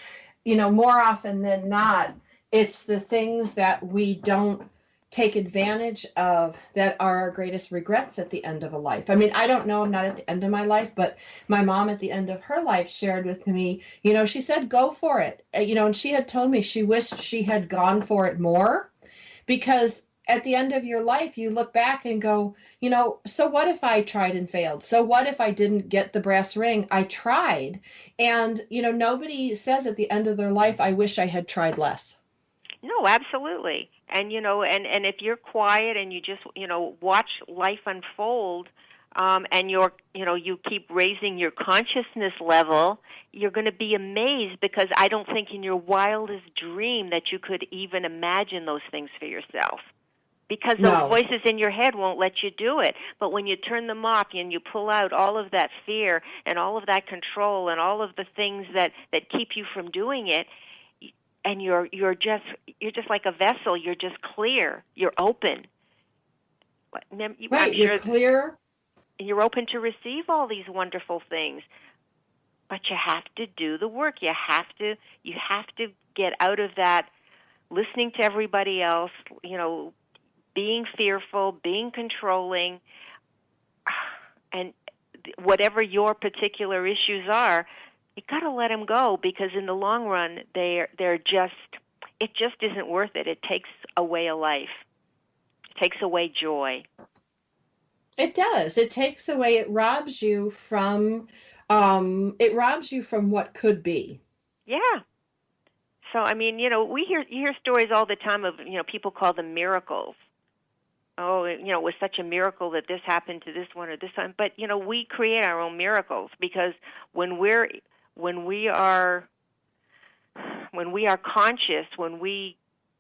[SPEAKER 3] more often than not, it's the things that we don't take advantage of that are our greatest regrets at the end of a life. I mean, I don't know, I'm not at the end of my life, but my mom at the end of her life shared with me, she said, go for it. And she had told me she wished she had gone for it more, because at the end of your life, you look back and go, so what if I tried and failed? So what if I didn't get the brass ring? I tried. And, nobody says at the end of their life, I wish I had tried less.
[SPEAKER 4] No, absolutely. And, and if you're quiet and you just, watch life unfold, and you keep raising your consciousness level, you're going to be amazed, because I don't think in your wildest dream that you could even imagine those things for yourself. Because those voices in your head won't let you do it. But when you turn them off and you pull out all of that fear and all of that control and all of the things that keep you from doing it, and you're just like a vessel. You're just clear. You're open.
[SPEAKER 3] Right, you're clear.
[SPEAKER 4] You're open to receive all these wonderful things. But you have to do the work. You have to get out of that listening to everybody else, being fearful, being controlling, and whatever your particular issues are, you got to let them go, because in the long run, it just isn't worth it. It takes away a life. It takes away joy.
[SPEAKER 3] It does. It takes away. It robs you from. It robs you from what could be.
[SPEAKER 4] Yeah. So I mean, you hear stories all the time of people call them miracles. Oh, it was such a miracle that this happened to this one or this one. But we create our own miracles, because when we are conscious, when we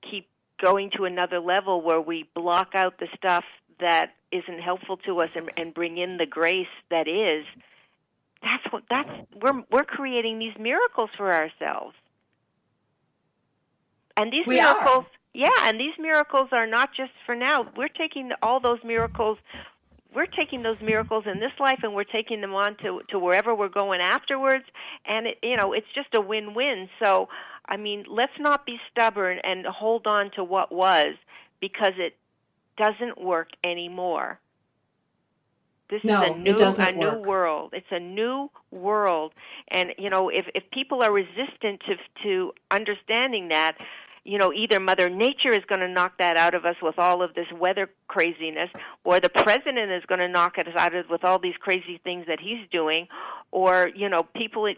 [SPEAKER 4] keep going to another level where we block out the stuff that isn't helpful to us and bring in the grace that is, we're creating these miracles for ourselves. And these miracles, and these miracles are not just for now. We're taking all those miracles. We're taking those miracles in this life, and we're taking them on to wherever we're going afterwards. And it's just a win-win. So, I mean, let's not be stubborn and hold on to what was, because it doesn't work anymore. This is a new world. It's a new world, and if people are resistant to understanding that, either Mother Nature is going to knock that out of us with all of this weather craziness, or the president is going to knock us out of with all these crazy things that he's doing, or people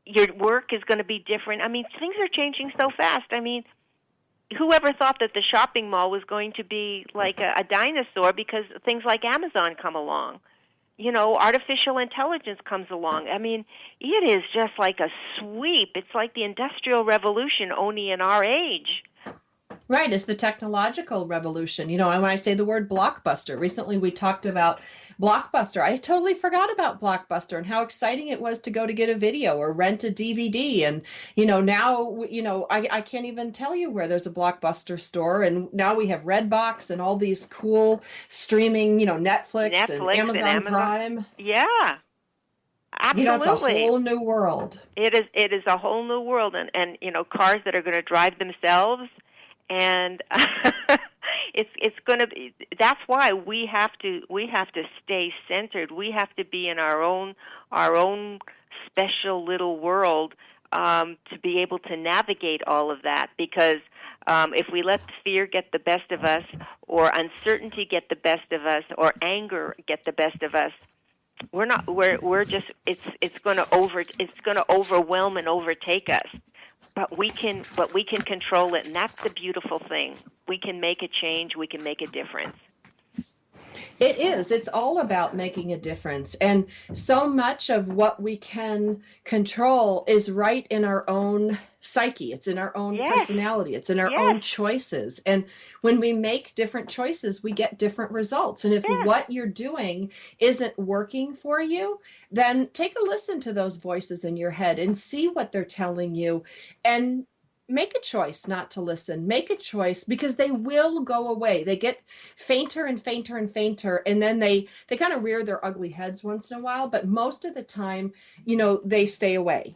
[SPEAKER 4] your work is going to be different. I mean, things are changing so fast. I mean, whoever thought that the shopping mall was going to be like a dinosaur, because things like Amazon come along. Artificial intelligence comes along. I mean, it is just like a sweep. It's like the Industrial Revolution, only in our age.
[SPEAKER 3] Right, it's the technological revolution. And when I say the word Blockbuster, recently we talked about Blockbuster. I totally forgot about Blockbuster and how exciting it was to go to get a video or rent a DVD. And, now, I can't even tell you where there's a Blockbuster store. And now we have Redbox and all these cool streaming, Netflix and Amazon Prime.
[SPEAKER 4] Yeah. Absolutely.
[SPEAKER 3] It's a whole new world.
[SPEAKER 4] It is a whole new world. And cars that are going to drive themselves. And it's going to be. That's why we have to stay centered. We have to be in our own special little world to be able to navigate all of that. Because if we let fear get the best of us, or uncertainty get the best of us, or anger get the best of us, we're just it's going to overwhelm and overtake us. But we can control it, and that's the beautiful thing. We can make a change. We can make a difference.
[SPEAKER 3] It is. It's all about making a difference. And so much of what we can control is right in our own psyche. It's in our own personality. It's in our own choices. And when we make different choices, we get different results. And if what you're doing isn't working for you, then take a listen to those voices in your head and see what they're telling you, and make a choice not to listen. Make a choice, because they will go away. They get fainter and fainter and fainter, and then they kind of rear their ugly heads once in a while, but most of the time, they stay away.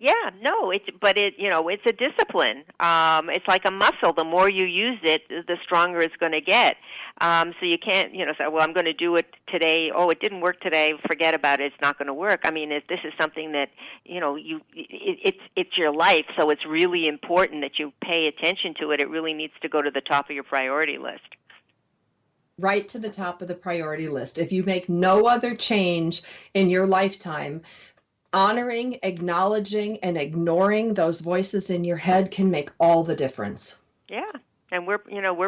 [SPEAKER 4] Yeah, no, it's a discipline. It's like a muscle. The more you use it, the stronger it's going to get. So you can't, say, well, I'm going to do it today. Oh, it didn't work today. Forget about it. It's not going to work. I mean, this is something that, it's your life. So it's really important that you pay attention to it. It really needs to go to the top of your priority list.
[SPEAKER 3] Right to the top of the priority list. If you make no other change in your lifetime, honoring, acknowledging, and ignoring those voices in your head can make all the difference.
[SPEAKER 4] Yeah, and we're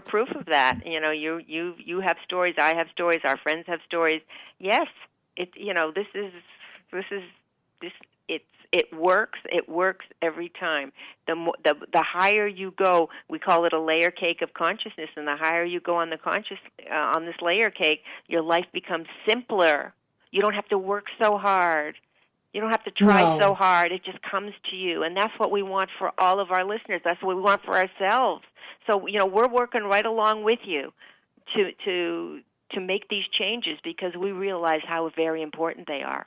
[SPEAKER 4] proof of that. You have stories, I have stories, our friends have stories. Yes, it works. It works every time. The higher you go, we call it a layer cake of consciousness, and the higher you go on on this layer cake, your life becomes simpler. You don't have to work so hard. You don't have to try so hard. It just comes to you. And that's what we want for all of our listeners. That's what we want for ourselves. So, we're working right along with you to make these changes because we realize how very important they are.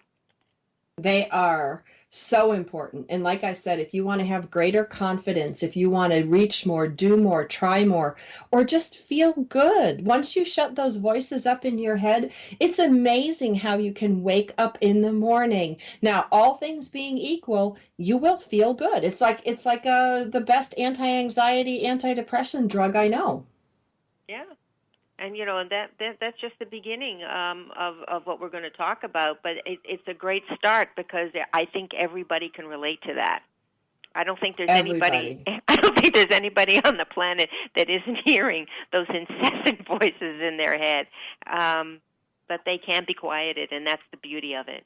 [SPEAKER 3] They are so important. And like I said, if you want to have greater confidence, if you want to reach more, do more, try more, or just feel good, once you shut those voices up in your head, it's amazing how you can wake up in the morning. Now, all things being equal, you will feel good. It's like the best anti-anxiety, antidepressant drug I know.
[SPEAKER 4] Yeah. And and that's just the beginning of what we're going to talk about. But it's a great start because I think everybody can relate to that. I don't think there's anybody on the planet that isn't hearing those incessant voices in their head. But they can be quieted, and that's the beauty of it.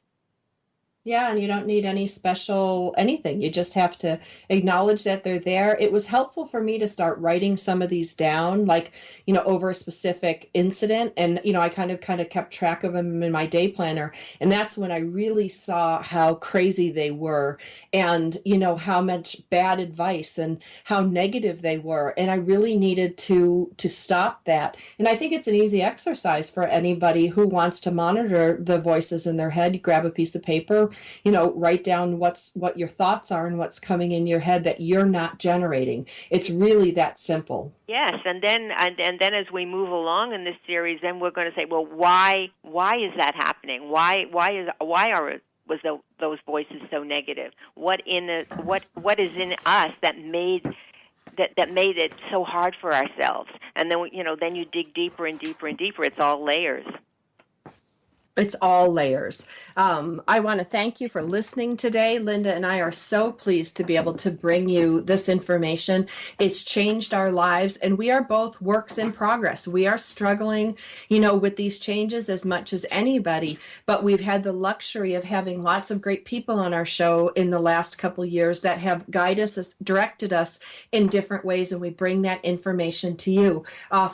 [SPEAKER 3] Yeah, and you don't need any special anything. You just have to acknowledge that they're there. It was helpful for me to start writing some of these down, like, over a specific incident. And, I kind of kept track of them in my day planner. And that's when I really saw how crazy they were and, how much bad advice and how negative they were. And I really needed to stop that. And I think it's an easy exercise for anybody who wants to monitor the voices in their head. You grab a piece of paper, write down what your thoughts are and what's coming in your head that you're not generating. It's really that simple.
[SPEAKER 4] Yes, and then as we move along in this series, then we're going to say, well, why is that happening? Was those voices so negative? What is in us that made it so hard for ourselves? And then then you dig deeper and deeper and deeper. It's all layers.
[SPEAKER 3] It's all layers. I want to thank you for listening today. Linda and I are so pleased to be able to bring you this information. It's changed our lives, and we are both works in progress. We are struggling, with these changes as much as anybody, but we've had the luxury of having lots of great people on our show in the last couple years that have guided us, directed us in different ways, and we bring that information to you.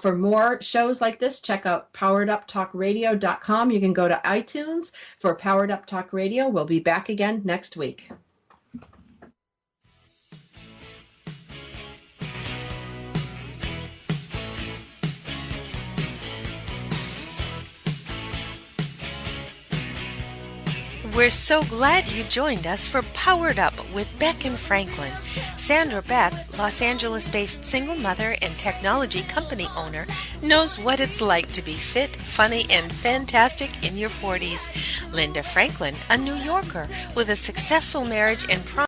[SPEAKER 3] For more shows like this, check out powereduptalkradio.com. You can go to iTunes for Powered Up Talk Radio. We'll be back again next week.
[SPEAKER 2] We're so glad you joined us for Powered Up with Beck and Franklin. Sandra Beck, Los Angeles-based single mother and technology company owner, knows what it's like to be fit, funny, and fantastic in your 40s. Linda Franklin, a New Yorker with a successful marriage and